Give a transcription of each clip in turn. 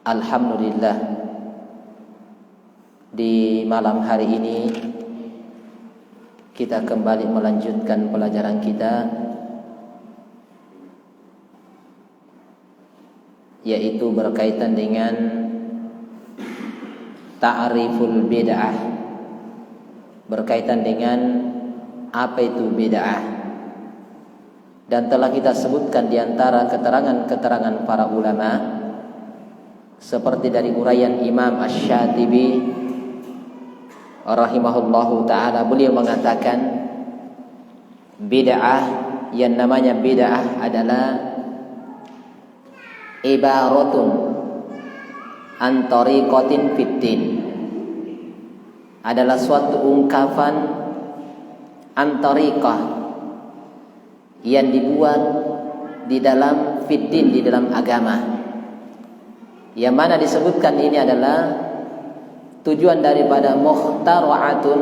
Alhamdulillah, di malam hari ini kita kembali melanjutkan pelajaran kita, yaitu berkaitan dengan ta'riful bid'ah, berkaitan dengan apa itu bid'ah. Dan telah kita sebutkan di antara keterangan-keterangan para ulama, seperti dari uraian Imam Asy-Syatibi rahimahullahu ta'ala, beliau mengatakan bid'ah, yang namanya bid'ah adalah ibaratun an tariqatin fiddin, adalah suatu ungkapan an tariqah yang dibuat di dalam fiddin, di dalam agama, yang mana disebutkan ini adalah tujuan daripada mukhtara'atun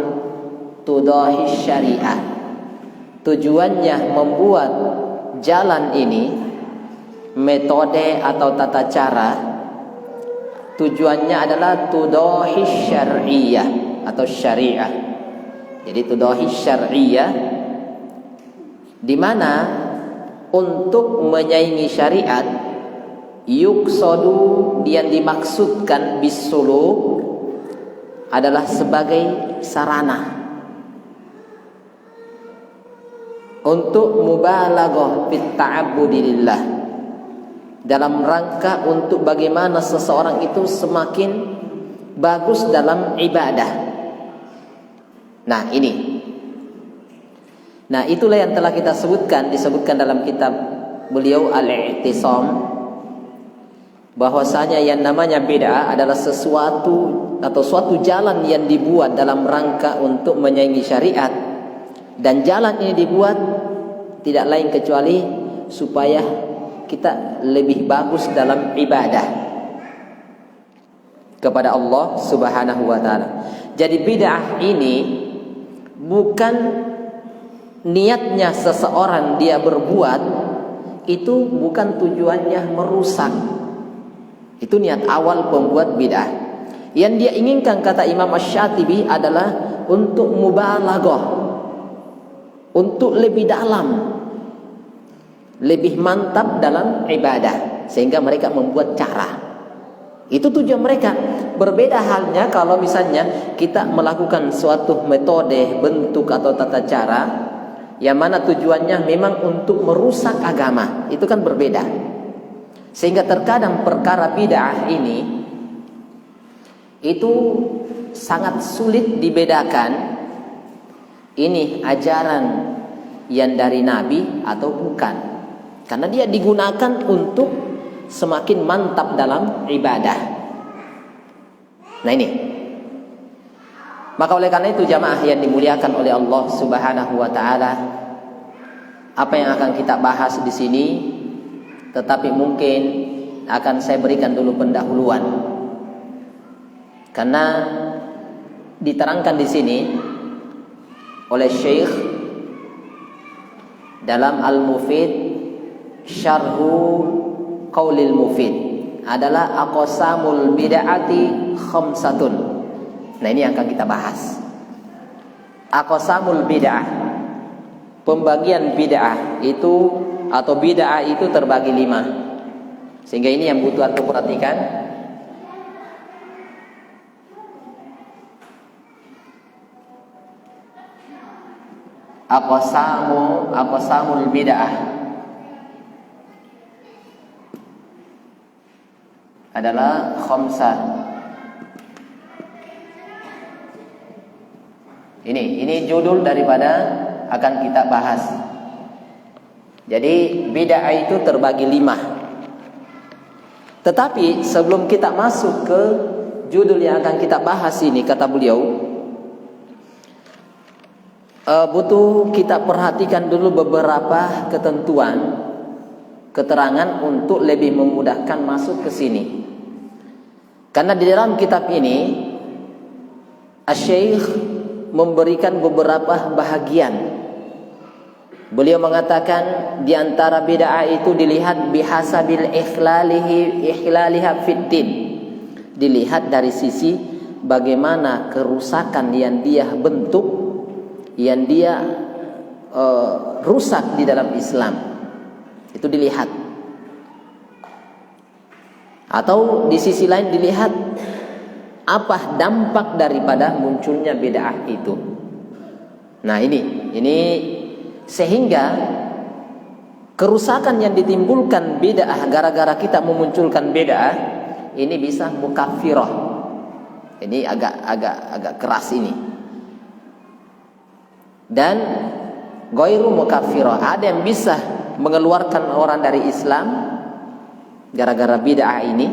tudahi syariah. Tujuannya membuat jalan ini, metode atau tata cara, tujuannya adalah tudahi syariah atau syariah. Jadi tudahi syariah, di mana untuk menyaingi syariat, yuqsadu, yang dimaksudkan bisuluk adalah sebagai sarana untuk mubalaghah fit ta'abbudi lillah, dalam rangka untuk bagaimana seseorang itu semakin bagus dalam ibadah. Nah itulah yang telah kita disebutkan dalam kitab beliau Al-I'tisam, bahwasanya yang namanya bid'ah adalah sesuatu atau suatu jalan yang dibuat dalam rangka untuk menyaingi syariat, dan jalan ini dibuat tidak lain kecuali supaya kita lebih bagus dalam ibadah kepada Allah Subhanahu wa ta'ala. Jadi bid'ah ini bukan niatnya seseorang dia berbuat, itu bukan tujuannya merusak. Itu niat awal pembuat bid'ah. Yang dia inginkan, kata Imam Asy-Syatibi, adalah untuk mubalaghah, untuk lebih dalam, lebih mantap dalam ibadah, sehingga mereka membuat cara. Itu tujuan mereka. Berbeda halnya kalau misalnya kita melakukan suatu metode, bentuk atau tata cara yang mana tujuannya memang untuk merusak agama, itu kan berbeda. Sehingga terkadang perkara bid'ah ini itu sangat sulit dibedakan, ini ajaran yang dari Nabi atau bukan, karena dia digunakan untuk semakin mantap dalam ibadah. Nah ini, maka oleh karena itu jamaah yang dimuliakan oleh Allah Subhanahu wa ta'ala, apa yang akan kita bahas di sini, tetapi mungkin akan saya berikan dulu pendahuluan, karena diterangkan di sini oleh Syekh dalam Al-Mufid Syarhu Qaulil Mufid, adalah aqsamul bid'ati khamsatun. Nah ini yang akan kita bahas, aqsamul bid'ah, pembagian bid'ah itu, atau bid'ah itu terbagi 5. Sehingga ini yang butuh untuk perhatikan. Aqsamul bid'ah adalah khamsah. Ini judul daripada akan kita bahas. Jadi bid'ah itu terbagi 5. Tetapi sebelum kita masuk ke judul yang akan kita bahas ini, kata beliau, butuh kita perhatikan dulu beberapa ketentuan, keterangan untuk lebih memudahkan masuk ke sini. Karena di dalam kitab ini Asy-Syaikh memberikan beberapa bahagian. Beliau mengatakan di antara bid'ah itu dilihat bihasabil ikhlaliha fiddin, dilihat dari sisi bagaimana kerusakan yang dia bentuk, yang dia rusak di dalam Islam. Itu dilihat. Atau di sisi lain dilihat apa dampak daripada munculnya bid'ah itu. Nah, ini sehingga kerusakan yang ditimbulkan bid'ah gara-gara kita memunculkan bid'ah ini bisa mukaffirah. Ini agak keras ini. Dan ghairu mukaffirah, ada yang bisa mengeluarkan orang dari Islam gara-gara bid'ah ini,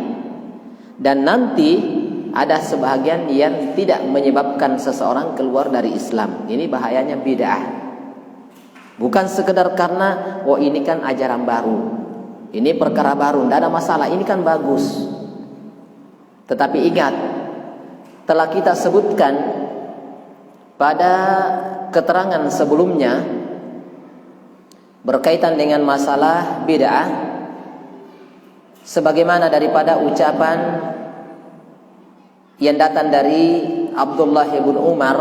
dan nanti ada sebahagian yang tidak menyebabkan seseorang keluar dari Islam. Ini bahayanya bid'ah. Bukan sekedar karena ini kan ajaran baru, ini perkara baru, tidak ada masalah, ini kan bagus. Tetapi ingat, telah kita sebutkan pada keterangan sebelumnya berkaitan dengan masalah bid'ah, sebagaimana daripada ucapan yang datang dari Abdullah bin Umar,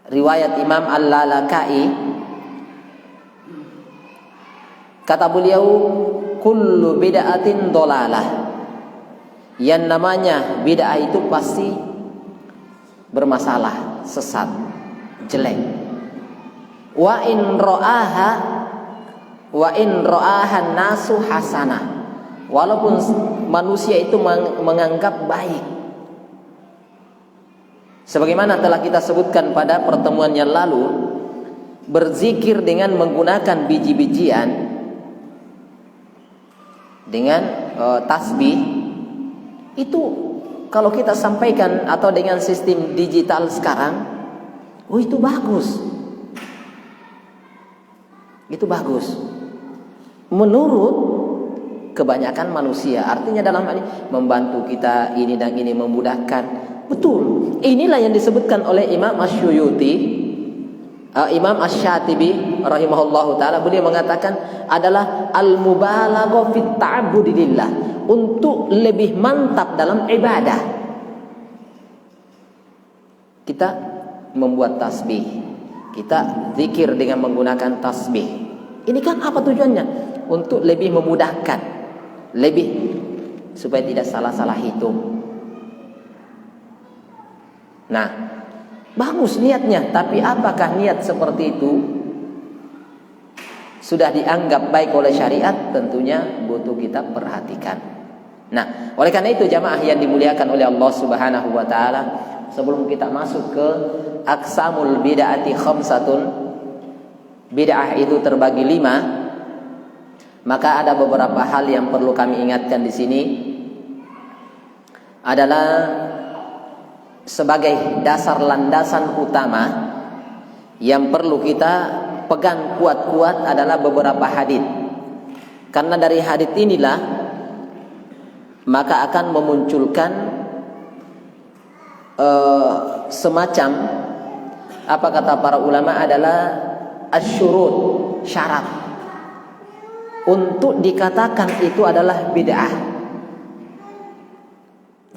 riwayat Imam Al-Lalaka'i, kata beliau, kullu bid'atin dolalah, yang namanya bid'ah itu pasti bermasalah, sesat, jelek. Wa in ra'aha nasu hasanah, walaupun manusia itu menganggap baik. Sebagaimana telah kita sebutkan pada pertemuan yang lalu, berzikir dengan menggunakan biji-bijian, dengan tasbih, itu kalau kita sampaikan atau dengan sistem digital sekarang, itu bagus. Itu bagus menurut kebanyakan manusia. Artinya dalam hal ini membantu kita ini dan ini, memudahkan. Betul. Inilah yang disebutkan oleh Imam Asy-Syuyuti, Imam Asy-Syatibi rahimahullahu taala. Beliau mengatakan adalah al-mubalaghah fit ta'abbudi lillah, untuk lebih mantap dalam ibadah. Kita membuat tasbih, kita zikir dengan menggunakan tasbih. Ini kan apa tujuannya? Untuk lebih memudahkan, lebih supaya tidak salah-salah hitung. Nah, bagus niatnya, tapi apakah niat seperti itu sudah dianggap baik oleh syariat? Tentunya butuh kita perhatikan. Nah, oleh karena itu jamaah yang dimuliakan oleh Allah Subhanahu wa taala, sebelum kita masuk ke aqsamul bid'ati khamsatun, bid'ah itu terbagi 5, maka ada beberapa hal yang perlu kami ingatkan di sini. Adalah sebagai dasar landasan utama yang perlu kita pegang kuat-kuat adalah beberapa hadits. Karena dari hadits inilah maka akan memunculkan semacam, apa kata para ulama, adalah asyurut, syarat untuk dikatakan itu adalah bid'ah.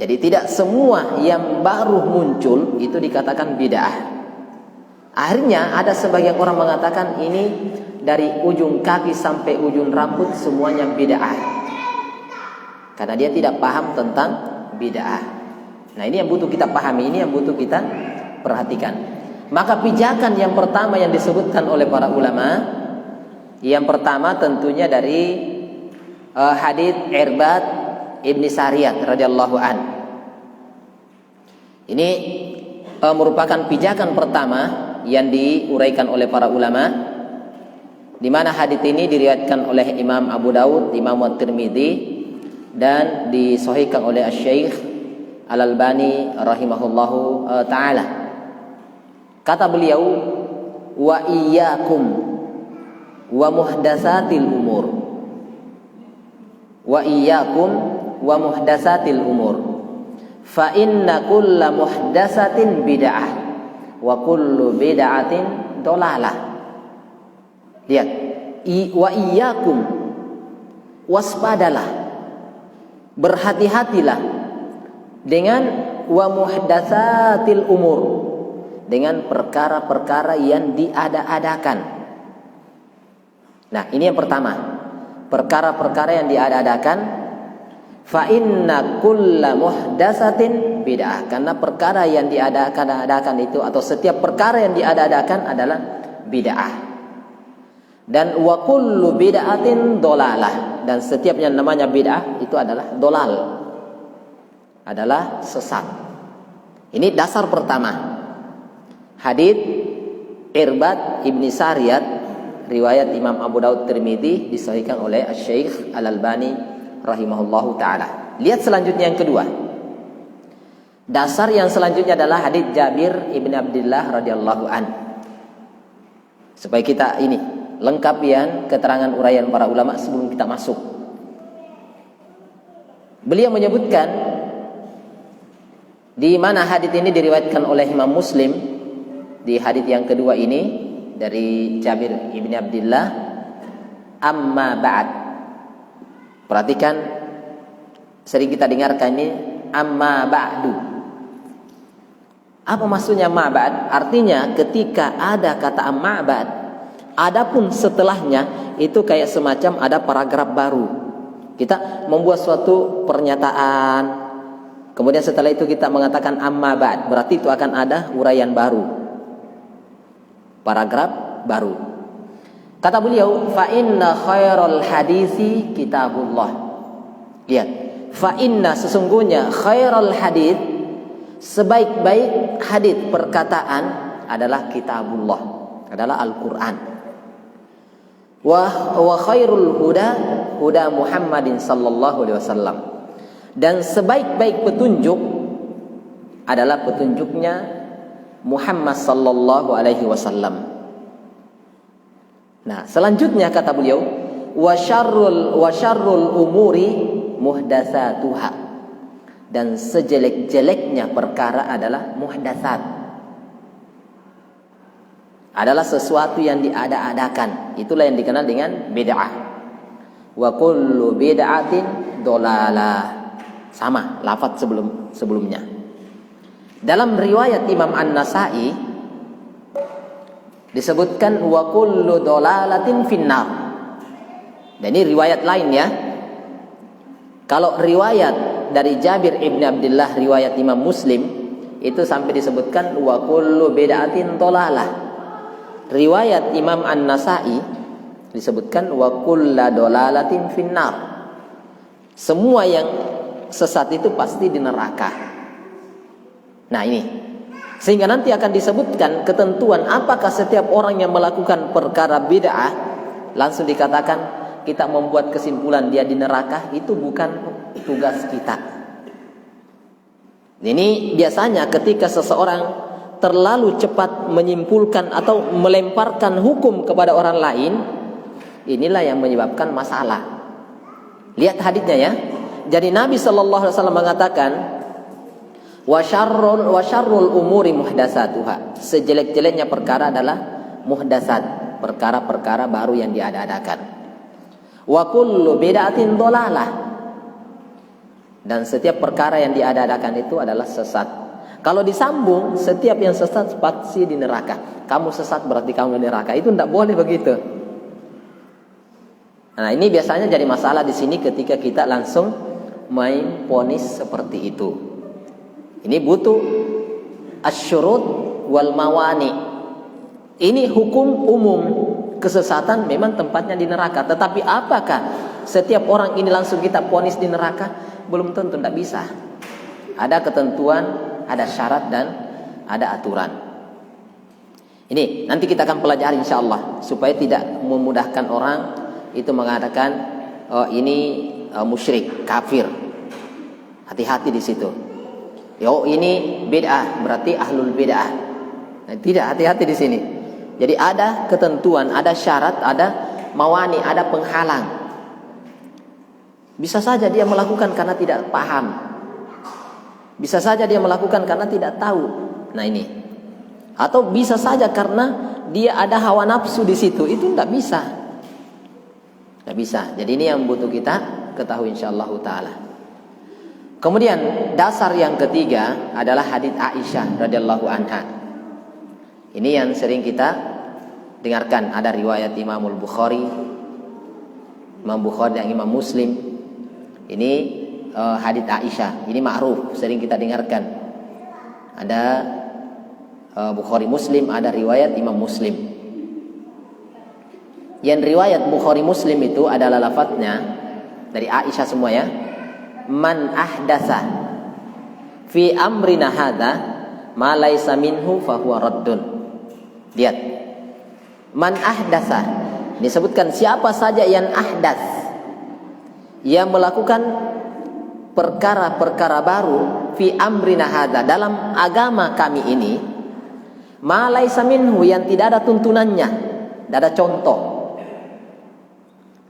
Jadi tidak semua yang baru muncul itu dikatakan bid'ah. Akhirnya ada sebagian orang mengatakan ini dari ujung kaki sampai ujung rambut semuanya bid'ah, karena dia tidak paham tentang bid'ah. Nah, ini yang butuh kita pahami, ini yang butuh kita perhatikan. Maka pijakan yang pertama yang disebutkan oleh para ulama, yang pertama tentunya dari hadits Irbad Ibni Sariyah radhiyallahu an. Ini merupakan pijakan pertama yang diuraikan oleh para ulama, di mana hadits ini diriwayatkan oleh Imam Abu Daud, Imam At-Tirmidzi, dan disahihkan oleh Asy-Syaikh Al-Albani rahimahullahu taala. Kata beliau, wa iyyakum wa muhdatsatil umur. Wa iyyakum wa muhdatsatil umur. Fa inna kulla muhdatsatin bid'ah wa kullu bid'atin dolalah. Lihat, wa iyyakum, waspadalah. berhati-hatilah dengan wa muhdatsatil umur, dengan perkara-perkara yang diada-adakan. Nah, ini yang pertama, perkara-perkara yang diada-adakan. Fa inna kulla muhdatsatin bid'ah, karena perkara yang diada-adakan itu, atau setiap perkara yang diada-adakan adalah bid'ah. Dan wa kullu bid'atin dolalah, dan setiap yang namanya bid'ah itu adalah dolal, adalah sesat. Ini dasar pertama. Hadits Irbad ibni Sariyat, riwayat Imam Abu Daud Tirmidzi, disahihkan oleh Syekh Al-Albani rahimahullahu taala. Lihat selanjutnya yang kedua. Dasar yang selanjutnya adalah hadits Jabir ibni Abdullah radhiyallahu an. Supaya kita ini lengkap yang keterangan uraian para ulama sebelum kita masuk. Beliau menyebutkan di mana hadits ini diriwayatkan oleh Imam Muslim, di hadits yang kedua ini dari Jabir ibni Abdullah, amma ba'd. Perhatikan, sering kita dengarkan ini amma ba'du. Apa maksudnya amma ba'd? Artinya ketika ada kata amma ba'd, adapun setelahnya itu kayak semacam ada paragraf baru. Kita membuat suatu pernyataan, kemudian setelah itu kita mengatakan amma ba'd, berarti itu akan ada uraian baru, paragraf baru. Kata beliau, fa inna khairal hadisi kitabullah. Lihat, fa inna, sesungguhnya khairal hadis, sebaik-baik hadis perkataan adalah kitabullah, adalah Al-Qur'an. Wa khairul huda huda Muhammadin sallallahu alaihi wasallam. Dan sebaik-baik petunjuk adalah petunjuknya Muhammad sallallahu alaihi wasallam. Nah, selanjutnya kata beliau, wa syarrul umuri muhdatsatuha, dan sejelek-jeleknya perkara adalah muhdatsat, adalah sesuatu yang diada-adakan. Itulah yang dikenal dengan bid'ah. Wa kullu bid'atin dolalah, sama lafaz sebelumnya. Dalam riwayat Imam An-Nasa'i disebutkan wa kullu dolalatin finnar. Dan ini riwayat lain ya. Kalau riwayat dari Jabir ibni Abdullah, riwayat Imam Muslim, itu sampai disebutkan wa kullu bid'atin dolalah. Riwayat Imam An-Nasa'i disebutkan wa kullu dolalatin finnar. Semua yang sesat itu pasti di neraka. Nah ini, sehingga nanti akan disebutkan ketentuan apakah setiap orang yang melakukan perkara bid'ah langsung dikatakan kita membuat kesimpulan dia di neraka. Itu bukan tugas kita. Ini biasanya ketika seseorang terlalu cepat menyimpulkan atau melemparkan hukum kepada orang lain, inilah yang menyebabkan masalah. Lihat haditsnya ya. Jadi Nabi sallallahu alaihi wasallam mengatakan wa syarrul umuri muhdatsatuha. Sejelek-jeleknya perkara adalah muhdatsat, perkara-perkara baru yang diada-adakan. Wa kullu bid'atin dolalah, dan setiap perkara yang diada-adakan itu adalah sesat. Kalau disambung, setiap yang sesat pasti di neraka. Kamu sesat berarti kamu di neraka. Itu tidak boleh begitu. Nah, ini biasanya jadi masalah di sini ketika kita langsung main ponis seperti itu. Ini butuh asyurut wal mawani. Ini hukum umum, kesesatan memang tempatnya di neraka. Tetapi apakah setiap orang ini langsung kita ponis di neraka? Belum tentu, tidak bisa. Ada ketentuan, ada syarat, dan ada aturan. Ini nanti kita akan pelajari insyaallah, supaya tidak memudahkan orang itu mengatakan oh ini musyrik, kafir. Hati-hati di situ. Yo ini bid'ah, berarti ahlul bid'ah. Nah, tidak, hati-hati di sini. Jadi ada ketentuan, ada syarat, ada mawani, ada penghalang. Bisa saja dia melakukan karena tidak paham. Bisa saja dia melakukan karena tidak tahu. Nah ini. Atau bisa saja karena dia ada hawa nafsu di situ. Itu tidak bisa. Tidak bisa. Jadi ini yang butuh kita ketahui insyaallah taala. Kemudian dasar yang ketiga adalah hadits Aisyah radhiyallahu anha. Ini yang sering kita dengarkan, ada riwayat Imamul Bukhari, Imam Bukhari dan Imam Muslim. Ini hadits Aisyah, ini ma'ruf, sering kita dengarkan. Ada Bukhari Muslim, ada riwayat Imam Muslim. Yang riwayat Bukhari Muslim itu adalah lafadznya dari Aisyah semua ya. Man ahdatsa fi amrina hadza ma laisa minhu fahuwa raddun. Lihat. Man ahdatsa, disebutkan siapa saja yang ahdas, yang melakukan perkara-perkara baru fi amrina hadza, dalam agama kami ini, ma laisa minhu, yang tidak ada tuntunannya, tidak ada contoh,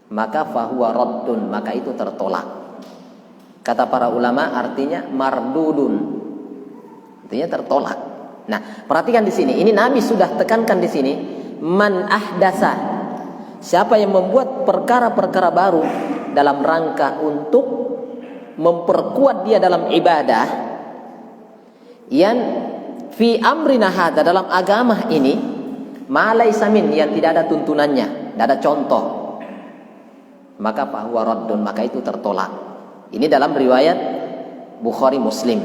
maka fahuwa raddun, maka itu tertolak. Kata para ulama artinya mardudun, artinya tertolak. Nah, perhatikan di sini. Ini Nabi sudah tekankan di sini, man ahdasa, siapa yang membuat perkara-perkara baru dalam rangka untuk memperkuat dia dalam ibadah, yang fi amrina hadza, dalam agama ini, ma laisa min, yang tidak ada tuntunannya, tidak ada contoh, maka fahuwa raddun, maka itu tertolak. Ini dalam riwayat Bukhari Muslim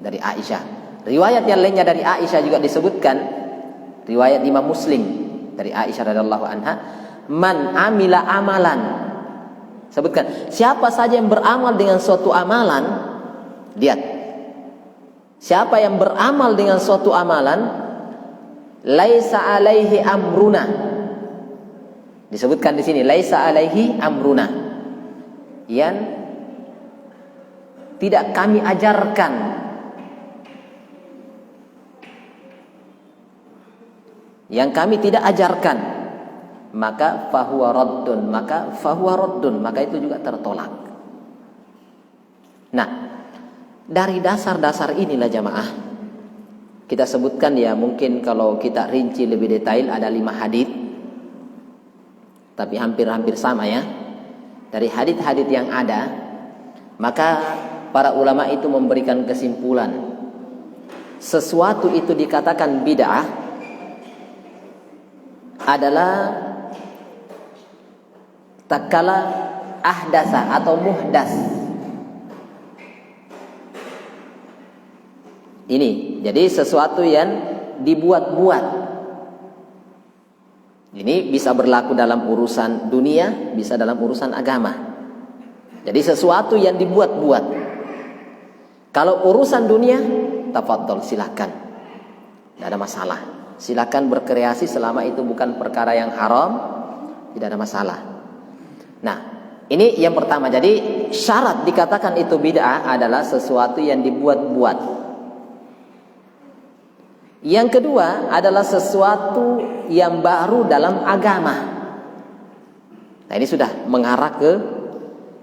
dari Aisyah. Riwayat yang lainnya dari Aisyah juga disebutkan, riwayat Imam Muslim dari Aisyah radhiyallahu anha, man amila amalan, sebutkan siapa saja yang beramal dengan suatu amalan. Lihat, siapa yang beramal dengan suatu amalan, laisa alaihi amruna, disebutkan di sini laisa alaihi amruna, yang tidak kami ajarkan, yang kami tidak ajarkan, maka fahuwa raddun, maka fahuwa raddun, maka itu juga tertolak. Nah, dari dasar-dasar inilah jamaah kita sebutkan ya, mungkin kalau kita rinci lebih detail ada 5 hadits, tapi hampir-hampir sama ya. Dari hadits-hadits yang ada, maka para ulama itu memberikan kesimpulan, sesuatu itu dikatakan bid'ah adalah tatkala ahdasa atau muhdas. Ini jadi sesuatu yang dibuat-buat. Ini bisa berlaku dalam urusan dunia, bisa dalam urusan agama. Jadi sesuatu yang dibuat-buat. Kalau urusan dunia, tafadhol, silakan, tidak ada masalah. Silakan berkreasi selama itu bukan perkara yang haram, tidak ada masalah. Nah, ini yang pertama. Jadi syarat dikatakan itu bid'ah adalah sesuatu yang dibuat-buat. Yang kedua adalah sesuatu yang baru dalam agama. Nah, ini sudah mengarah ke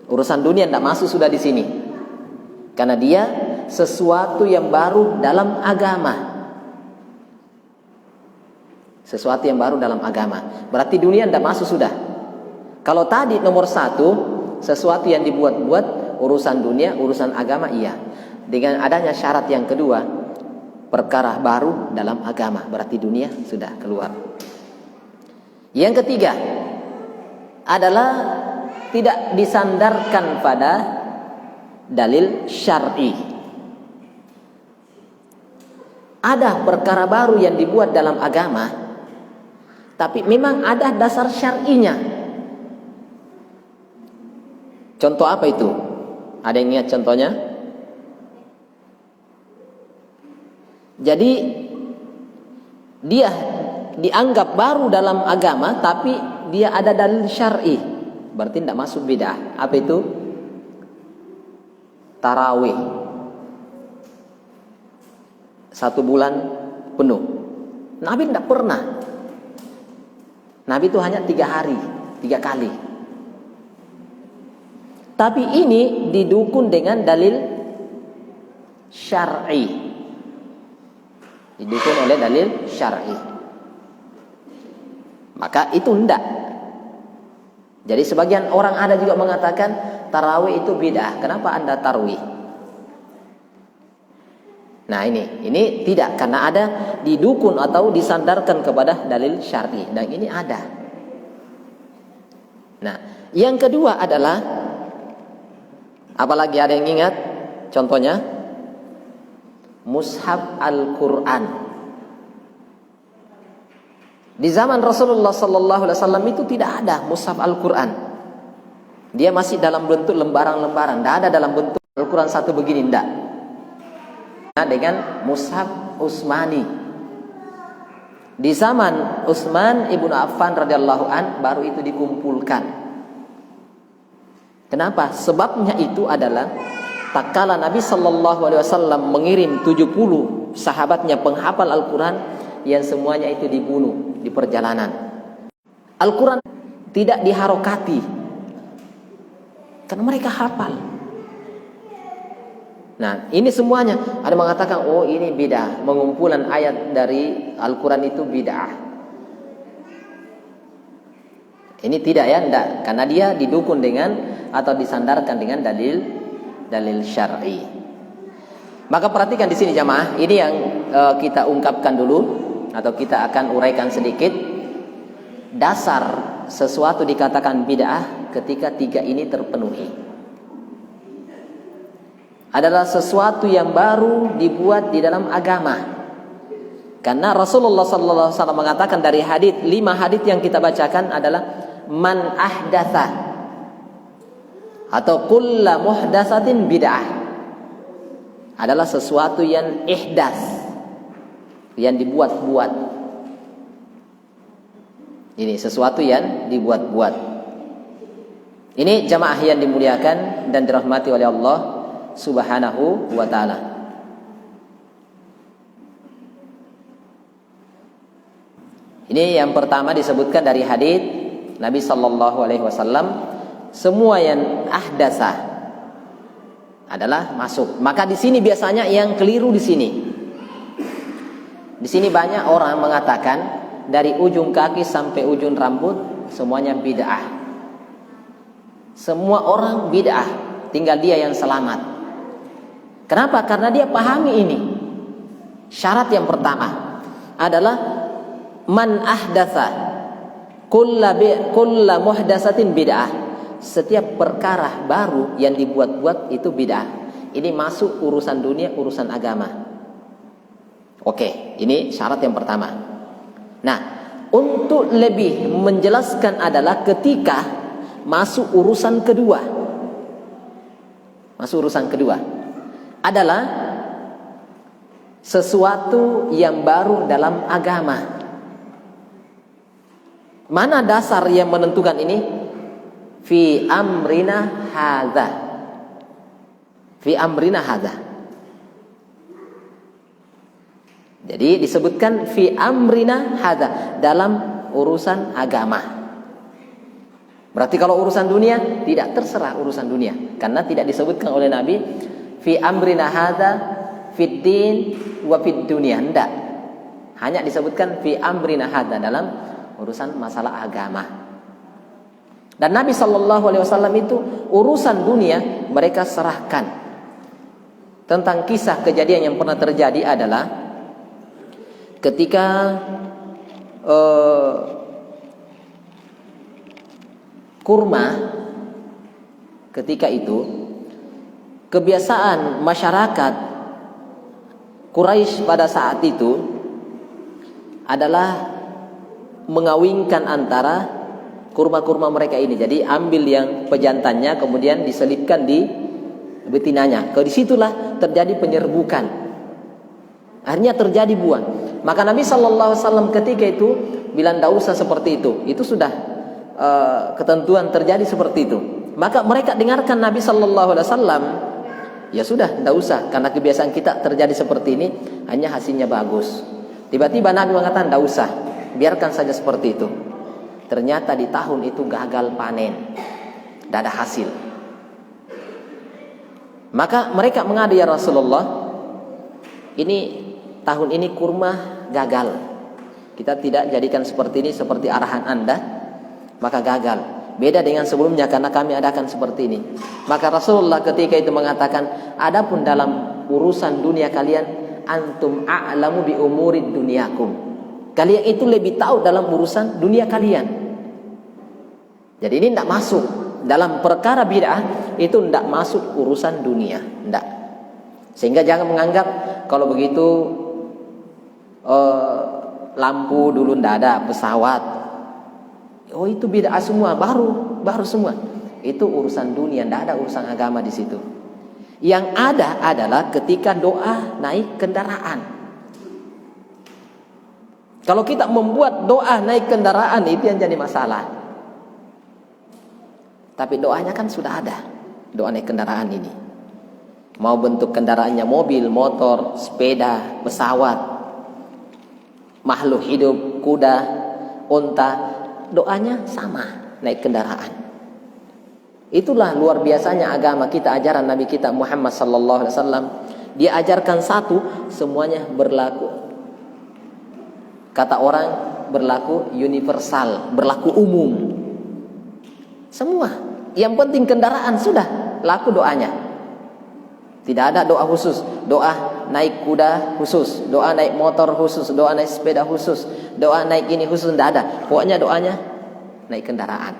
urusan dunia, tidak masuk sudah di sini. Karena dia sesuatu yang baru dalam agama. Sesuatu yang baru dalam agama. Berarti dunia tidak masuk sudah. Kalau tadi nomor 1, sesuatu yang dibuat-buat, urusan dunia, urusan agama, iya. Dengan adanya syarat yang kedua, perkara baru dalam agama, berarti dunia sudah keluar. Yang ketiga adalah tidak disandarkan pada dalil syar'i. Ada perkara baru yang dibuat dalam agama, tapi memang ada dasar syar'inya. Contoh apa itu? Ada yang ingat contohnya? Jadi dia dianggap baru dalam agama, tapi dia ada dalil syar'i, berarti tidak masuk bid'ah. Apa itu? Tarawih 1 bulan penuh. Nabi tidak pernah. Nabi itu hanya 3 hari, 3 kali. Tapi ini didukung dengan dalil syar'i. Didukung oleh dalil syar'i. Maka itu tidak. Jadi sebagian orang ada juga mengatakan tarawih itu bid'ah. Kenapa Anda tarawih? Nah ini tidak, karena ada didukun atau disandarkan kepada dalil syar'i, dan ini ada. Nah, yang kedua adalah, apalagi ada yang ingat? Contohnya mushaf Al-Quran. Di zaman Rasulullah Sallallahu Alaihi Wasallam itu tidak ada mushaf Al-Quran. Dia masih dalam bentuk lembaran-lembaran, tidak ada dalam bentuk Al-Quran satu begini, tidak. Dengan mushaf Utsmani. Di zaman Utsman ibnu Affan radhiyallahu an baru itu dikumpulkan. Kenapa? Sebabnya itu adalah tatkala Nabi Sallallahu Alaihi Wasallam mengirim 70 sahabatnya penghafal Al-Quran, yang semuanya itu dibunuh di perjalanan. Al-Quran tidak diharokati karena mereka hafal. Nah, ini semuanya ada mengatakan, oh ini bid'ah, pengumpulan ayat dari Al-Quran itu bid'ah. Ini tidak ya, tidak, karena dia didukun dengan atau disandarkan dengan dalil syar'i. Maka perhatikan di sini jamaah, ini yang kita ungkapkan dulu atau kita akan uraikan sedikit. Dasar sesuatu dikatakan bid'ah ketika tiga ini terpenuhi. Adalah sesuatu yang baru dibuat di dalam agama. Karena Rasulullah sallallahu alaihi wasallam mengatakan dari hadits, 5 hadits yang kita bacakan adalah man ahdatsa atau kullu muhdatsatin bid'ah. Adalah sesuatu yang ihdas, yang dibuat-buat. Ini sesuatu yang dibuat-buat. Ini jamaah yang dimuliakan dan dirahmati oleh Allah Subhanahu wa ta'ala. Ini yang pertama disebutkan dari hadits Nabi sallallahu alaihi wasallam, semua yang ahdasa adalah masuk. Maka di sini biasanya yang keliru di sini. Di sini banyak orang mengatakan dari ujung kaki sampai ujung rambut semuanya bid'ah. Semua orang bid'ah, tinggal dia yang selamat. Kenapa? Karena dia pahami ini. Syarat yang pertama adalah man ahdatsa kulla muhdatsatin bid'ah. Setiap perkara baru yang dibuat-buat itu bid'ah. Ini masuk urusan dunia, urusan agama. Oke, ini syarat yang pertama. Nah, untuk lebih menjelaskan adalah ketika masuk urusan kedua. Masuk urusan kedua adalah sesuatu yang baru dalam agama. Mana dasar yang menentukan ini? Fi amrina hadza. Fi amrina hadza. Jadi disebutkan fi amrina hadza, dalam urusan agama. Berarti kalau urusan dunia tidak, terserah urusan dunia, karena tidak disebutkan oleh Nabi fi amrina hadza fid din wa fid dunya, enggak. Hanya disebutkan fi amrina hadza, dalam urusan masalah agama. Dan Nabi sallallahu alaihi wasallam itu urusan dunia mereka serahkan. Tentang kisah kejadian yang pernah terjadi adalah ketika kurma, ketika itu kebiasaan masyarakat Quraisy pada saat itu adalah mengawinkan antara kurma-kurma mereka ini. Jadi ambil yang pejantannya kemudian diselipkan di betinanya. Disitulah terjadi penyerbukan. Akhirnya terjadi buah. Maka Nabi sallallahu alaihi wasallam ketika itu bilang tidak usah seperti itu. Itu sudah ketentuan terjadi seperti itu. Maka mereka dengarkan Nabi sallallahu alaihi wasallam. Ya sudah, tidak usah, karena kebiasaan kita terjadi seperti ini, hanya hasilnya bagus. Tiba-tiba Nabi mengatakan tidak usah, biarkan saja seperti itu. Ternyata di tahun itu gagal panen, tidak ada hasil. Maka mereka mengadu, ya Rasulullah, ini tahun ini kurma gagal, kita tidak jadikan seperti ini, seperti arahan Anda, maka gagal. Beda dengan sebelumnya karena kami adakan seperti ini. Maka Rasulullah ketika itu mengatakan, adapun dalam urusan dunia kalian, antum a'lamu bi umurid dunyakum. Kalian itu lebih tahu dalam urusan dunia kalian. Jadi ini tidak masuk dalam perkara bid'ah, itu tidak masuk urusan dunia, tidak. Sehingga jangan menganggap kalau begitu lampu dulu tidak ada, pesawat, oh itu bid'ah semua, baru semua. Itu urusan dunia, tidak ada urusan agama di situ. Yang ada adalah ketika doa naik kendaraan. Kalau kita membuat doa naik kendaraan, itu yang jadi masalah. Tapi doanya kan sudah ada, doa naik kendaraan ini. Mau bentuk kendaraannya mobil, motor, sepeda, pesawat, makhluk hidup, kuda, unta, doanya sama, naik kendaraan. Itulah luar biasanya agama kita, ajaran Nabi kita Muhammad sallallahu alaihi wasallam. Dia ajarkan satu, semuanya berlaku. Kata orang berlaku universal, berlaku umum. Semua. Yang penting kendaraan sudah laku doanya. Tidak ada doa khusus, doa naik kuda khusus, doa naik motor khusus, doa naik sepeda khusus, doa naik ini khusus, tidak ada. Pokoknya doanya naik kendaraan.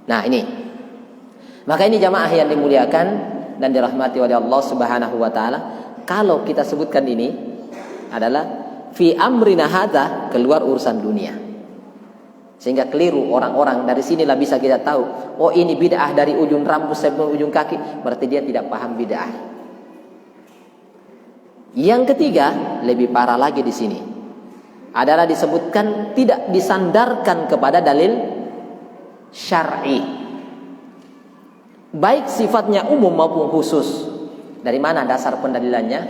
Nah ini. Maka ini jamaah yang dimuliakan dan dirahmati oleh Allah Subhanahu wa taala, kalau kita sebutkan ini adalah fi amrina hadza, keluar urusan dunia. Sehingga keliru orang-orang, dari sinilah bisa kita tahu, oh ini bid'ah dari ujung rambut sampai ujung kaki, berarti dia tidak paham bid'ah. Yang ketiga, lebih parah lagi di sini, adalah disebutkan tidak disandarkan kepada dalil syar'i, baik sifatnya umum maupun khusus. Dari mana dasar pendalilannya?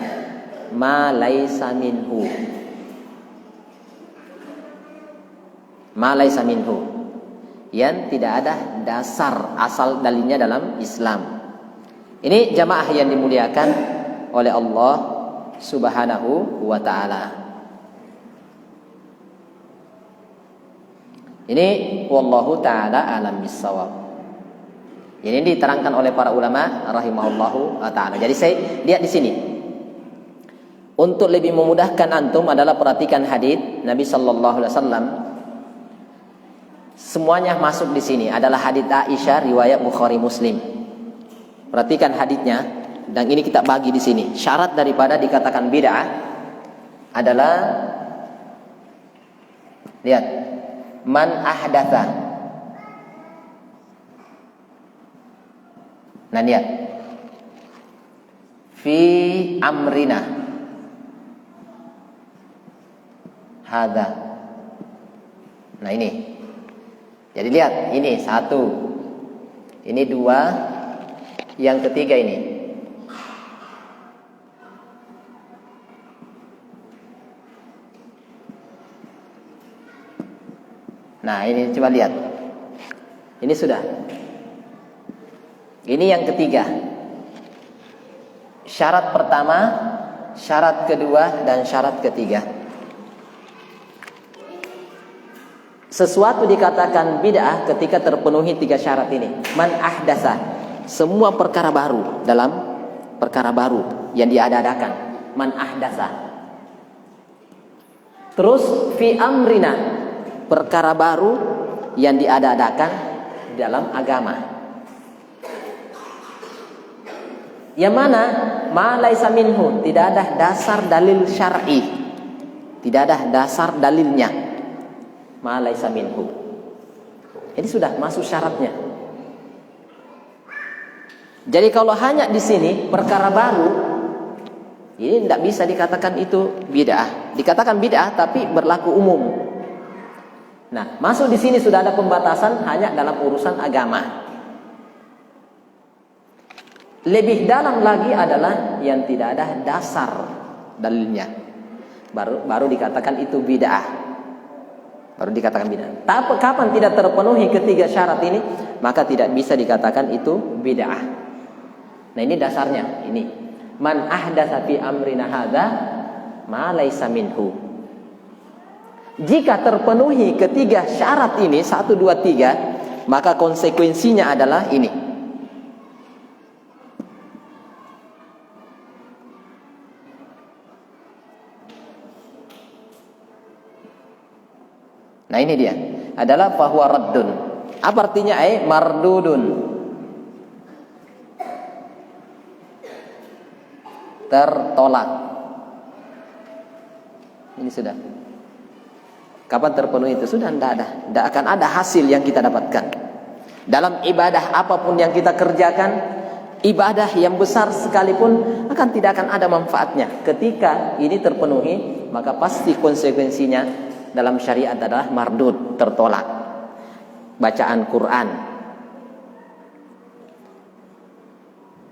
Ma laisa minhu. Ma laisa minhu, yang tidak ada dasar asal dalilnya dalam Islam. Ini jamaah yang dimuliakan oleh Allah Subhanahu wa taala. Ini wallahu taala alam bissawab. Ini diterangkan oleh para ulama rahimahullahu taala. Jadi saya lihat di sini, untuk lebih memudahkan antum adalah perhatikan hadis Nabi sallallahu alaihi wasallam. Semuanya masuk di sini, adalah hadits Aisyah riwayat Bukhari Muslim. Perhatikan haditsnya, dan ini kita bagi di sini. Syarat daripada dikatakan bid'ah adalah, lihat, man ahdatsa. Nah lihat, fi amrina hadza. Nah ini. Jadi lihat, ini satu, ini dua, yang ketiga ini. Nah ini coba lihat, ini sudah. Ini yang ketiga. Syarat pertama, syarat kedua, dan syarat ketiga. Sesuatu dikatakan bid'ah ketika terpenuhi tiga syarat ini. Man ahdasa, semua perkara baru, dalam perkara baru yang diada-adakan, man ahdasa. Terus fi amrina, perkara baru yang diada-adakan dalam agama. Yang mana ma laisa minhu, tidak ada dasar dalil syar'i, tidak ada dasar dalilnya. Ma laisa minhu. Jadi sudah masuk syaratnya. Jadi kalau hanya di sini perkara baru, ini tidak bisa dikatakan itu bid'ah. Dikatakan bid'ah tapi berlaku umum. Nah, masuk di sini sudah ada pembatasan hanya dalam urusan agama. Lebih dalam lagi adalah yang tidak ada dasar dalilnya. Baru dikatakan itu bid'ah. Baru dikatakan bid'ah. Tapi kapan tidak terpenuhi ketiga syarat ini, maka tidak bisa dikatakan itu bid'ah. Nah ini dasarnya. Ini man ahdatsa fi amrina hadza ma laisa minhu. Jika terpenuhi ketiga syarat ini, 1, 2, 3, maka konsekuensinya adalah ini. Nah ini dia, adalah fahuwa raddun. Apa artinya? Mardudun, tertolak. Ini sudah. Kapan terpenuhi itu? Sudah tidak akan ada hasil yang kita dapatkan. Dalam ibadah apapun yang kita kerjakan, ibadah yang besar sekalipun tidak akan ada manfaatnya. Ketika ini terpenuhi, maka pasti konsekuensinya dalam syariat adalah mardud, tertolak. Bacaan Quran,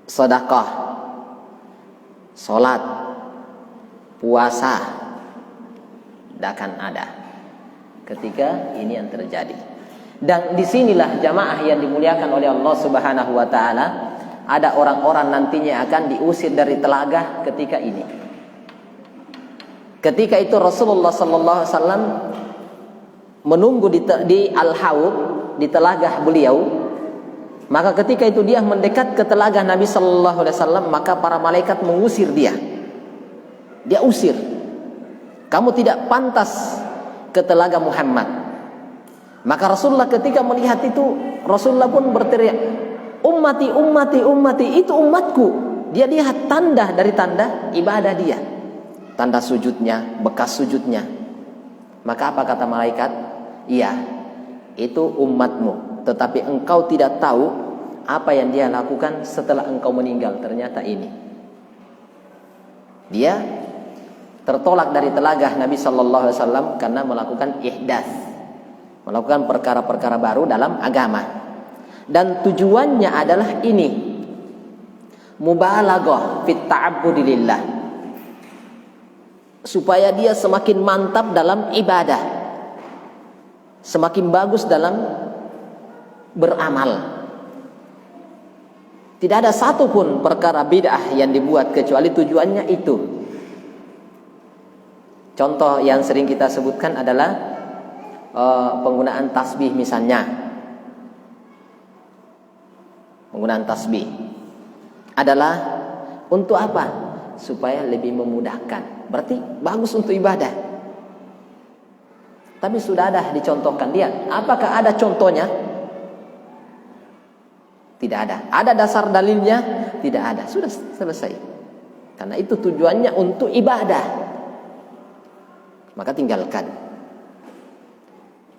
sedekah, salat, puasa, tidak akan ada ketika ini yang terjadi. Dan disinilah jamaah yang dimuliakan oleh Allah Subhanahu wa Ta'ala, ada orang-orang nantinya akan diusir dari telaga ketika ini. Ketika itu Rasulullah Sallallahu Alaihi Wasallam menunggu di Al-Haud, di telaga beliau. Maka ketika itu dia mendekat ke telaga Nabi Sallallahu Alaihi Wasallam, maka para malaikat mengusir dia. Dia usir. Kamu tidak pantas ke telaga Muhammad. Maka Rasulullah ketika melihat itu, Rasulullah pun berteriak, ummati, ummati, ummati, itu umatku. Dia lihat tanda dari tanda ibadah dia, tanda sujudnya, bekas sujudnya. Maka apa kata malaikat? Iya, itu umatmu, tetapi engkau tidak tahu apa yang dia lakukan setelah engkau meninggal. Ternyata ini, dia tertolak dari telaga Nabi Sallallahu Alaihi Wasallam karena melakukan ihdas, melakukan perkara-perkara baru dalam agama. Dan tujuannya adalah ini, mubalaghah fit ta'abbudi lillah, supaya dia semakin mantap dalam ibadah, semakin bagus dalam beramal. Tidak ada satupun perkara bid'ah yang dibuat kecuali tujuannya itu. Contoh yang sering kita sebutkan adalah penggunaan tasbih misalnya. Penggunaan tasbih adalah untuk apa? Supaya lebih memudahkan. Berarti bagus untuk ibadah. Tapi sudah ada dicontohkan dia. Apakah ada contohnya? Tidak ada. Ada dasar dalilnya? Tidak ada. Sudah selesai. Karena itu tujuannya untuk ibadah, maka tinggalkan.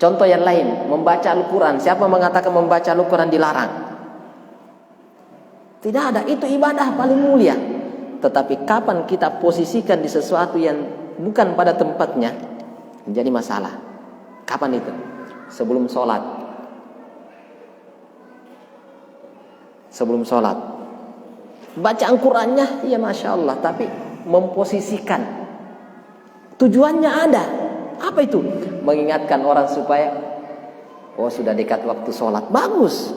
Contoh yang lain, membaca Al-Quran. Siapa mengatakan membaca Al-Quran dilarang? Tidak ada. Itu ibadah paling mulia. Tetapi kapan kita posisikan di sesuatu yang bukan pada tempatnya, menjadi masalah. Kapan itu? Sebelum sholat. Sebelum sholat. Bacaan Qurannya, ya Masya Allah. Tapi memposisikan. Tujuannya ada. Apa itu? Mengingatkan orang supaya, oh sudah dekat waktu sholat. Bagus.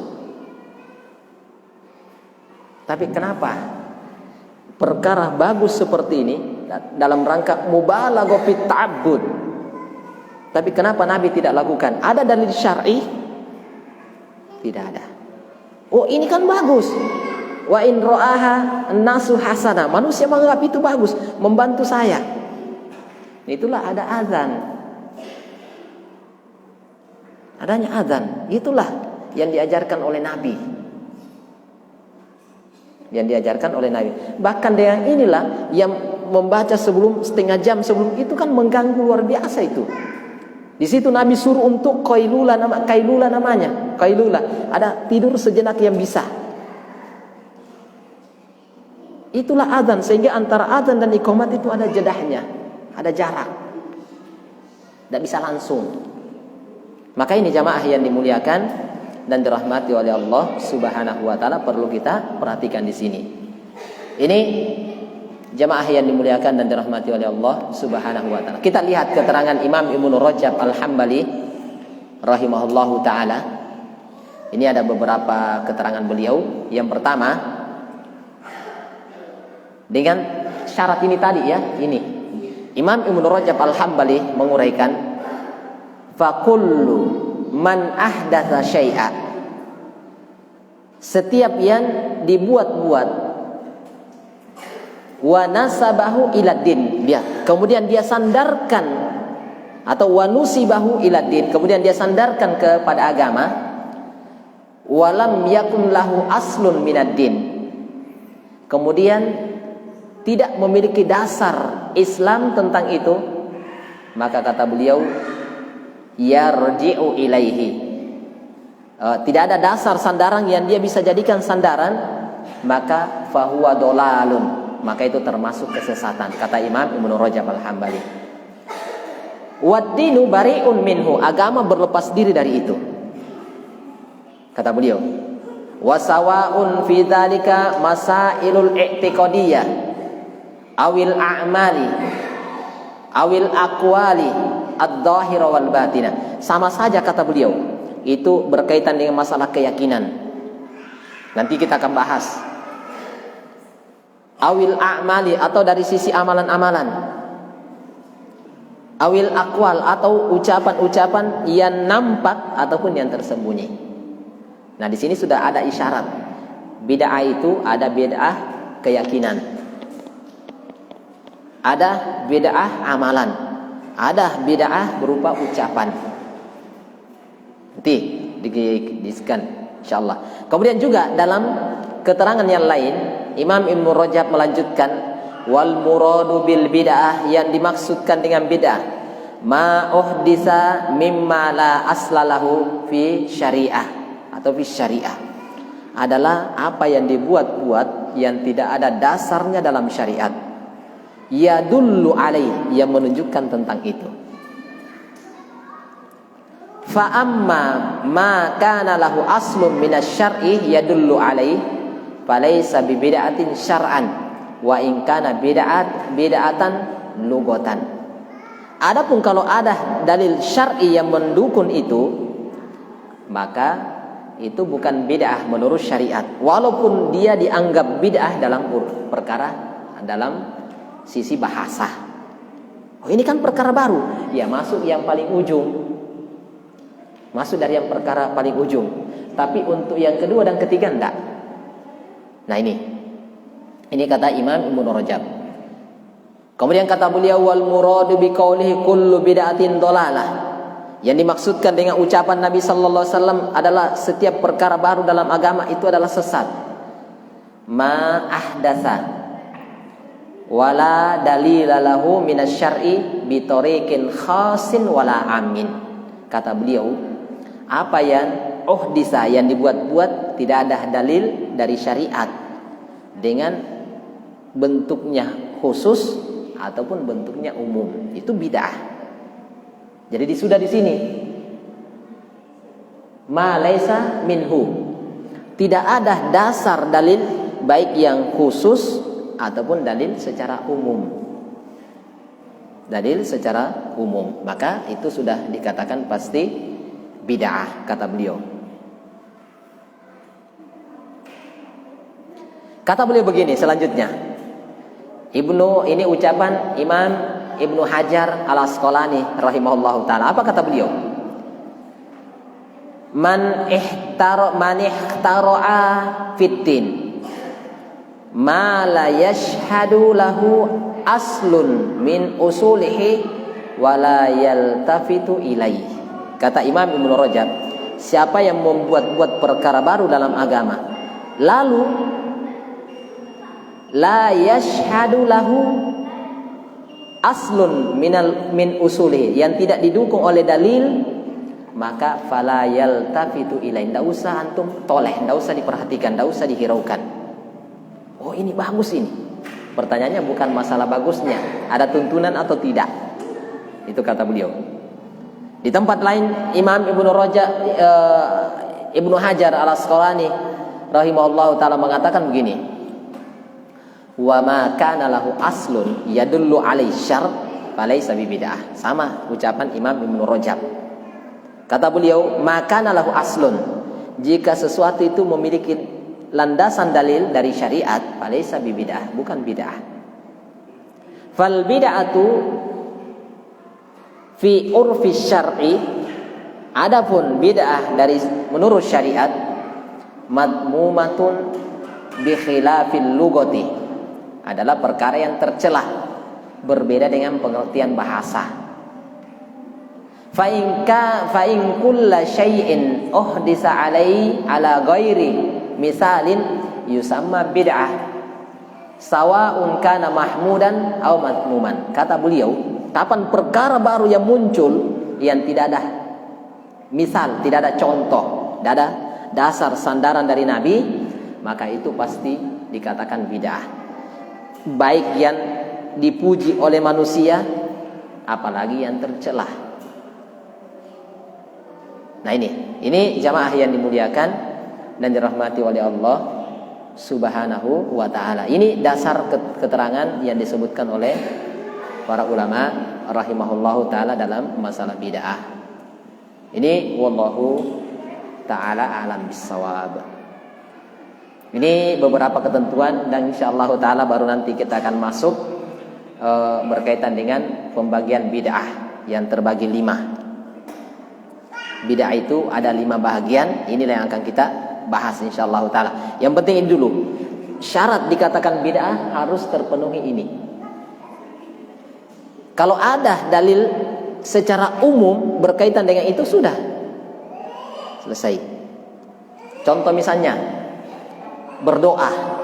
Tapi kenapa perkara bagus seperti ini dalam rangka mubalaghah fit ta'abbud, tapi kenapa Nabi tidak lakukan? Ada dalil syar'i? Tidak ada. Oh ini kan bagus. Wa in ra'aha an-nasu hasanah. Manusia menganggap itu bagus, membantu saya. Itulah ada azan. Adanya azan. Itulah yang diajarkan oleh Nabi. Yang diajarkan oleh Nabi. Bahkan dengan inilah yang membaca sebelum setengah jam sebelum itu kan mengganggu luar biasa itu. Di situ Nabi suruh untuk qailula namanya. Qailula, ada tidur sejenak yang bisa. Itulah azan, sehingga antara azan dan iqamat itu ada jedahnya, ada jarak. Tidak bisa langsung. Maka ini jamaah yang dimuliakan dan dirahmati oleh Allah Subhanahu wa Ta'ala, perlu kita perhatikan di sini. Ini jamaah yang dimuliakan dan dirahmati oleh Allah Subhanahu wa Ta'ala. Kita lihat keterangan Imam Ibnu Rajab Al-Hambali rahimahullahu taala. Ini ada beberapa keterangan beliau. Yang pertama, dengan syarat ini tadi ya, ini Imam Ibnu Rajab Al-Hambali menguraikan, fakullu man ahdatsa syai'a, setiap yang dibuat-buat, wa nasabahu ila din, dia kemudian dia sandarkan atau wanusibahu ila din, kemudian dia sandarkan kepada agama, walam yakun lahu aslun minad din, kemudian tidak memiliki dasar Islam tentang itu, maka kata beliau yarji'u ilaihi, tidak ada dasar sandaran yang dia bisa jadikan sandaran, maka fahuwa dolalun, maka itu termasuk kesesatan, kata Imam Ibnu Rajab Al-Hambali. Wad-dinu bari'un minhu, agama berlepas diri dari itu, kata beliau. Wasawa'un fi dzalika masailul i'tiqadiyah awil a'mali awil aqwali ad-dhahira wal batinah. Sama saja, kata beliau, itu berkaitan dengan masalah keyakinan. Nanti kita akan bahas. Awil a'mali, atau dari sisi amalan-amalan. Awil aqwal, atau ucapan-ucapan yang nampak ataupun yang tersembunyi. Nah, di sini sudah ada isyarat. Bid'ah itu ada bid'ah keyakinan, ada bid'ah amalan, ada bid'ah berupa ucapan. Nanti diskan insyaallah. Kemudian juga dalam keterangan yang lain, Imam Ibnu Rajab melanjutkan, wal muradu bil bid'ah, yang dimaksudkan dengan bid'ah ma uhdisa mimma la aslalahu fi syariah atau fi syariah, adalah apa yang dibuat-buat yang tidak ada dasarnya dalam syariat, yadullu alaih, yang menunjukkan tentang itu. Fa amma ma kana lahu aslun minas syar'i yadullu alaih falaysa bi bid'atin syar'an wa in kana bid'atan lugatan. Adapun kalau ada dalil syar'i yang mendukung itu, maka itu bukan bid'ah menurut syariat, walaupun dia dianggap bid'ah dalam perkara, dalam sisi bahasa. Oh, ini kan perkara baru, ya masuk yang paling ujung, masuk dari yang perkara paling ujung. Tapi untuk yang kedua dan ketiga enggak. Nah, ini kata Imam Ibnu Rajab. Kemudian kata beliau, wal muradu bi qaulihi kullu bid'atin dhalalah, yang dimaksudkan dengan ucapan Nabi sallallahu alaihi wasallam adalah setiap perkara baru dalam agama itu adalah sesat. Ma ahdatsa wala dalila lahu minasyar'i bi tariqin khasin wala amin. Kata beliau, apa yang uhdisa, yang dibuat-buat, tidak ada dalil dari syariat dengan bentuknya khusus ataupun bentuknya umum, itu bid'ah. Jadi sudah di sini ma laisa minhu, tidak ada dasar dalil baik yang khusus ataupun dalil secara umum. Dalil secara umum, maka itu sudah dikatakan pasti bid'ah, kata beliau. Kata beliau begini selanjutnya. Ini ucapan Imam Ibnu Hajar Al-Asqalani rahimahullahu taala. Apa kata beliau? Man ihtara'a fiddin ma la yashhadu lahu aslun min usulihi wa la yaltafitu ilaih. Kata Imam Ibnu Rajab, siapa yang membuat-buat perkara baru dalam agama, lalu la yashhadu lahu aslun min usuli, yang tidak didukung oleh dalil, maka fala yaltafitu ilaih, tidak usah antum toleh, tidak usah diperhatikan, tidak usah dihiraukan. Oh, ini bagus ini. Pertanyaannya bukan masalah bagusnya, ada tuntunan atau tidak. Itu kata beliau. Di tempat lain Imam Ibnu Hajar Al-Asqalani rahimahullahu taala mengatakan begini, wa ma kana lahu aslun yadullu alaihi syar' falaysa bid'ah. Sama ucapan Imam Ibnu Rajab. Kata beliau, ma kana lahu aslun, jika sesuatu itu memiliki landasan dalil dari syariat, falaysa bid'ah, bukan bid'ah. Fal bid'atu fi urfi syar'i, adapun bid'ah dari menurut syariat, madmumatun bi khilafil lugati, adalah perkara yang tercelah, berbeda dengan pengertian bahasa. fa in kulla syai'in uhdisa alai ala ghairi misalin yusamma bid'ah sawa'un kana mahmudan aw madmuman. Kata beliau, kapan perkara baru yang muncul yang tidak ada misal, tidak ada contoh, tidak ada dasar sandaran dari Nabi, maka itu pasti dikatakan bid'ah. Baik yang dipuji oleh manusia, apalagi yang tercelah. Nah ini jamaah yang dimuliakan dan dirahmati oleh Allah Subhanahu wa ta'ala. Ini dasar keterangan yang disebutkan oleh para ulama rahimahullahu ta'ala dalam masalah bid'ah. Ini wallahu ta'ala alam bissawab. Ini beberapa ketentuan dan insyaallah ta'ala baru nanti kita akan masuk berkaitan dengan pembagian bid'ah yang terbagi 5. Bid'ah itu ada 5 bahagian. Inilah yang akan kita bahas insyaallah ta'ala. Yang penting ini dulu, syarat dikatakan bid'ah harus terpenuhi ini. Kalau ada dalil secara umum berkaitan dengan itu, sudah selesai. Contoh misalnya berdoa.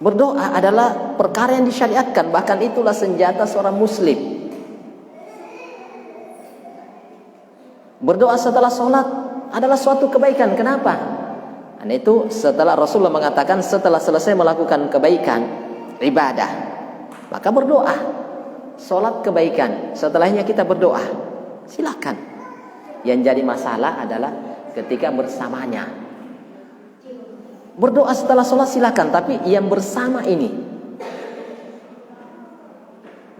Berdoa adalah perkara yang disyariatkan, bahkan itulah senjata seorang muslim. Berdoa setelah sholat adalah suatu kebaikan. Kenapa? Dan itu setelah Rasulullah mengatakan setelah selesai melakukan kebaikan ibadah, maka berdoa. Sholat kebaikan, setelahnya kita berdoa. Silakan. Yang jadi masalah adalah ketika bersamanya. Berdoa setelah sholat silakan, tapi yang bersama ini.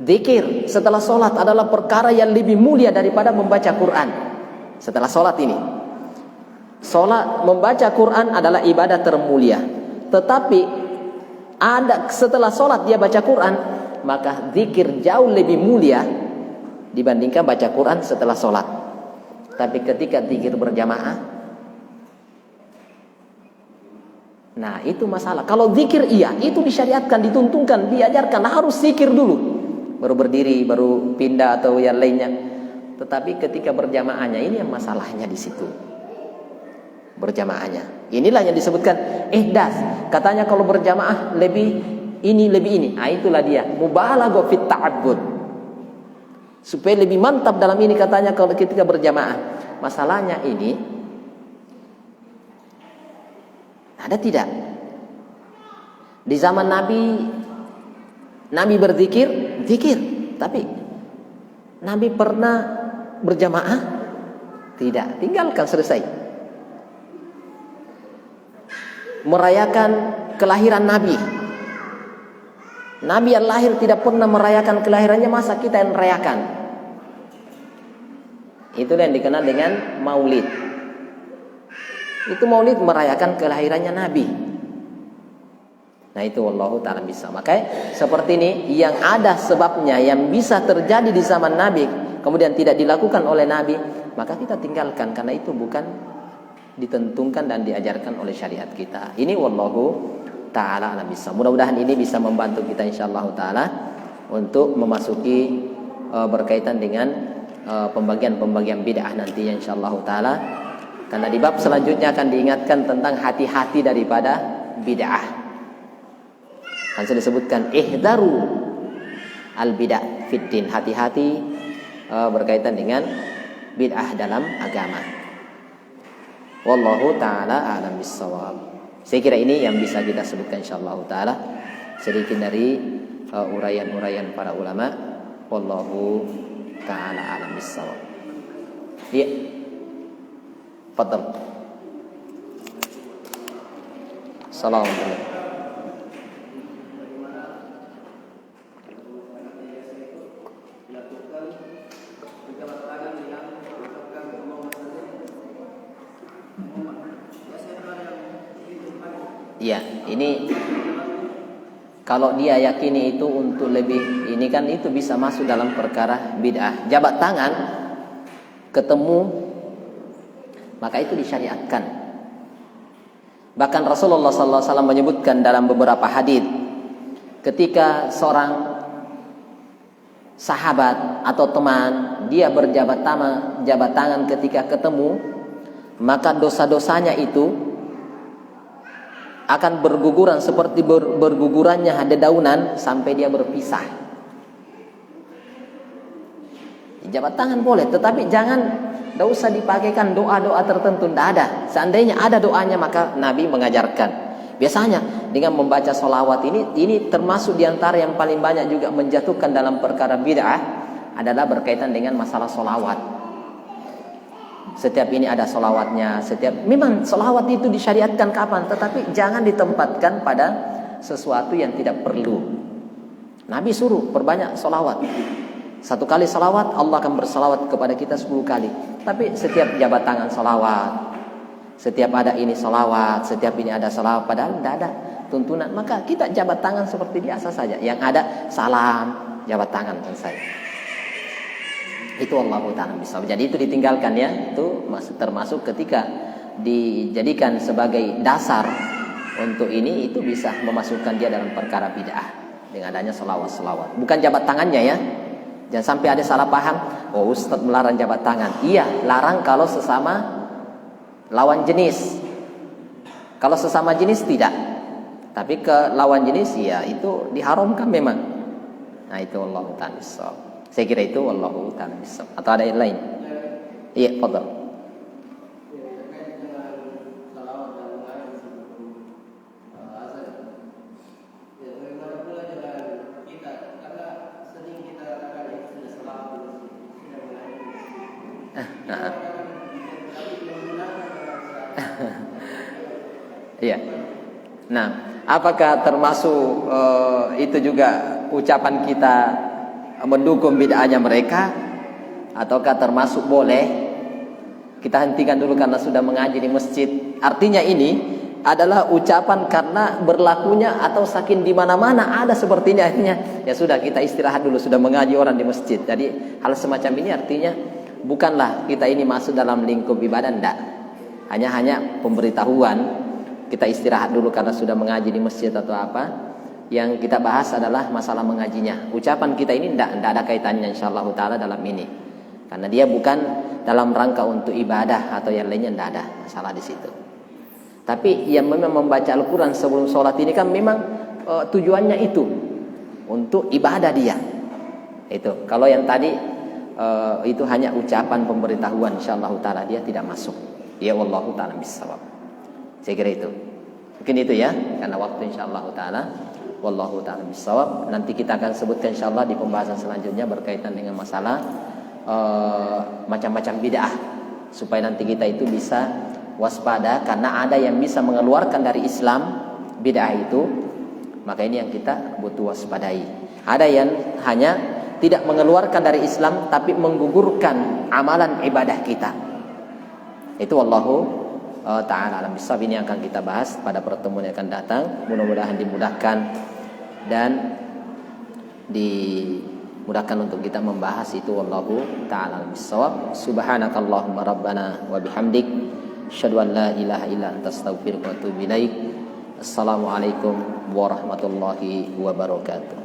Dzikir setelah sholat adalah perkara yang lebih mulia daripada membaca Quran. Setelah sholat ini, sholat membaca Quran adalah ibadah termulia. Tetapi ada setelah sholat dia baca Quran, maka zikir jauh lebih mulia dibandingkan baca Quran setelah sholat. Tapi ketika zikir berjamaah, nah itu masalah. Kalau zikir iya, itu disyariatkan, dituntunkan, diajarkan, harus zikir dulu, baru berdiri, baru pindah atau yang lainnya. Tetapi ketika berjamaahnya, ini yang masalahnya di situ. Berjamaahnya. Inilah yang disebutkan ihdas. Katanya kalau berjamaah lebih ini. Ah, itulah dia. Mubalaghah fit ta'abbud. Supaya lebih mantap dalam ini katanya kalau ketika berjamaah. Masalahnya ini ada tidak? Di zaman Nabi berzikir, zikir, tapi Nabi pernah berjamaah? Tidak, tinggalkan, selesai. Merayakan kelahiran Nabi. Nabi yang lahir tidak pernah merayakan kelahirannya, masa kita yang merayakan? Itulah yang dikenal dengan maulid. Itu maulid merayakan kelahirannya Nabi. Nah itu wallahu ta'ala bisa. Makanya seperti ini yang ada sebabnya yang bisa terjadi di zaman Nabi kemudian tidak dilakukan oleh Nabi, maka kita tinggalkan karena itu bukan ditentukan dan diajarkan oleh syariat kita. Ini wallahu ta'ala alam bisa. Mudah-mudahan ini bisa membantu kita insyaallah ta'ala untuk memasuki berkaitan dengan pembagian-pembagian bid'ah nantinya insyaallah ta'ala. Karena di bab selanjutnya akan diingatkan tentang hati-hati daripada bid'ah. Kan sudah disebutkan ihdaru al bid'ah fid din, hati-hati berkaitan dengan bid'ah dalam agama. Wallahu taala alam bissawab. Saya kira ini yang bisa kita sebutkan insyaallah taala sedikit dari uraian-uraian para ulama. Wallahu taala alam bissawab. Ya. Fadhal. Assalamualaikum. Ya, ini kalau dia yakini itu untuk lebih ini kan itu bisa masuk dalam perkara bid'ah. Jabat tangan ketemu maka itu disyariatkan. Bahkan Rasulullah SAW menyebutkan dalam beberapa hadis ketika seorang sahabat atau teman, dia berjabat tangan ketika ketemu, maka dosa-dosanya itu akan berguguran seperti bergugurannya dedaunan sampai dia berpisah. Jabat tangan boleh, tetapi tidak usah dipakaikan doa-doa tertentu, tidak ada. Seandainya ada doanya maka Nabi mengajarkan. Biasanya dengan membaca sholawat ini termasuk diantara yang paling banyak juga menjatuhkan dalam perkara bid'ah adalah berkaitan dengan masalah sholawat. Setiap ini ada sholawatnya, memang sholawat itu disyariatkan kapan, tetapi jangan ditempatkan pada sesuatu yang tidak perlu. Nabi suruh perbanyak sholawat. 1 kali sholawat, Allah akan bersalawat kepada kita 10 kali. Tapi setiap jabat tangan sholawat, setiap ada ini sholawat, setiap ini ada sholawat, padahal tidak ada tuntunan. Maka kita jabat tangan seperti biasa saja. Yang ada salam, jabat tangan selesai. Itu Allah Ta'ala bisa. Jadi itu ditinggalkan ya. Itu termasuk ketika dijadikan sebagai dasar untuk ini, itu bisa memasukkan dia dalam perkara bid'ah dengan adanya sholawat. Bukan jabat tangannya ya. Jangan sampai ada salah paham. Oh, Ustaz melarang jabat tangan. Iya, larang kalau sesama lawan jenis. Kalau sesama jenis tidak. Tapi ke lawan jenis ya itu diharamkan memang. Nah itu Allah Ta'ala. Saya kira itu Allah Ta'ala. Atau ada yang lain? Iya, fadhal. Iya. Nah, apakah termasuk itu juga ucapan kita mendukung bid'ahnya mereka, ataukah termasuk boleh kita hentikan dulu karena sudah mengaji di masjid? Artinya ini adalah ucapan karena berlakunya atau saking di mana-mana ada seperti ini, artinya ya sudah kita istirahat dulu, sudah mengaji orang di masjid. Jadi hal semacam ini artinya bukanlah kita ini masuk dalam lingkup ibadah, enggak. Hanya pemberitahuan. Kita istirahat dulu karena sudah mengaji di masjid atau apa. Yang kita bahas adalah masalah mengajinya. Ucapan kita ini tidak ada kaitannya insyaallah ta'ala dalam ini. Karena dia bukan dalam rangka untuk ibadah atau yang lainnya, tidak ada masalah di situ. Tapi yang memang membaca Al-Quran sebelum sholat ini kan memang tujuannya itu untuk ibadah dia. Itu. Kalau yang tadi itu hanya ucapan pemberitahuan, insyaallah ta'ala dia tidak masuk. Ya wallahu ta'ala bissawab. Saya kira itu. Mungkin itu ya, karena waktu insyaallah ta'ala. Wallahu ta'ala bissawab. Nanti kita akan sebutkan insyaallah di pembahasan selanjutnya berkaitan dengan masalah macam-macam bid'ah, supaya nanti kita itu bisa waspada, karena ada yang bisa mengeluarkan dari Islam bid'ah itu. Maka ini yang kita butuh waspadai. Ada yang hanya tidak mengeluarkan dari Islam tapi menggugurkan amalan ibadah kita. Itu wallahu ta'ala alam bisawab. Ini akan kita bahas pada pertemuan yang akan datang. Mudah-mudahan dimudahkan dan dimudahkan untuk kita membahas itu. Wallahu ta'ala alam bisawab. Subhanakallahumma rabbana wa bihamdik, asyhadu an la ilaha illa anta astaghfiruka wa atubu ilaik. Assalamualaikum warahmatullahi wabarakatuh.